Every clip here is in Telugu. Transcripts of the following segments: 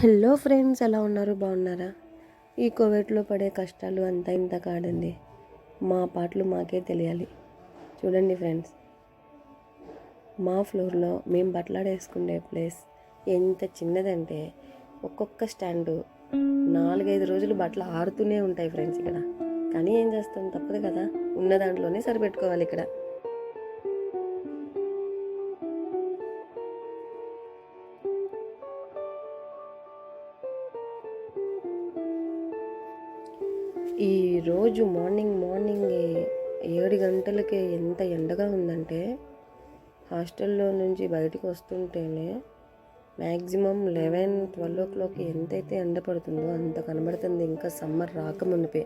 హలో ఫ్రెండ్స్, ఎలా ఉన్నారు? బాగున్నారా? ఈ కోవిడ్లో పడే కష్టాలు అంతా ఇంత కాదండి. మా పాటలు మాకే తెలియాలి. చూడండి ఫ్రెండ్స్, మా ఫ్లోర్లో మేము బట్టలాడేసుకునే ప్లేస్ ఎంత చిన్నదంటే ఒక్కొక్క స్టాండు 4-5 రోజులు బట్టలు ఆరుతూనే ఉంటాయి ఫ్రెండ్స్ ఇక్కడ. కానీ ఏం చేస్తాం, తప్పదు కదా, ఉన్న దాంట్లోనే సరిపెట్టుకోవాలి ఇక్కడ. ఈరోజు మార్నింగ్ 7 గంటలకే ఎంత ఎండగా ఉందంటే, హాస్టల్లో నుంచి బయటకు వస్తుంటేనే మ్యాక్సిమం 11-12 ఎంతైతే ఎండ పడుతుందో అంత కనబడుతుంది, ఇంకా సమ్మర్ రాకమునిపే.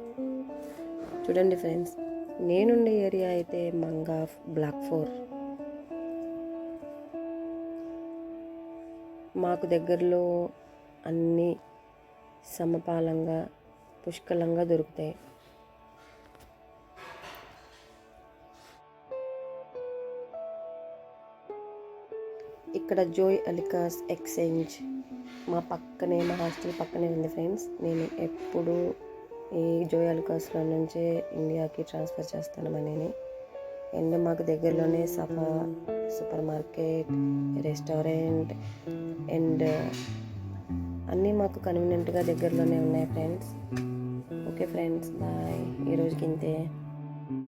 చూడండి ఫ్రెండ్స్, నేనుండే ఏరియా అయితే మంగా బ్లాక్ 4. మాకు దగ్గరలో అన్నీ సమపాలంగా పుష్కలంగా దొరుకుతాయి. ఇక్కడ జోయ్ అలికాస్ ఎక్స్చేంజ్ మా హాస్టల్ పక్కనే ఉంది ఫ్రెండ్స్. నేను ఎప్పుడు ఈ జోయ్ అలికాస్లో నుంచే ఇండియాకి ట్రాన్స్ఫర్ చేస్తాను మనీని. అండ్ మాకు దగ్గరలోనే Safa super market, restaurant and అన్నీ మాకు కన్వీనియంట్గా దగ్గరలోనే ఉన్నాయి ఫ్రెండ్స్. Okay friends, bye. ఈరోజుకి ఇంతే.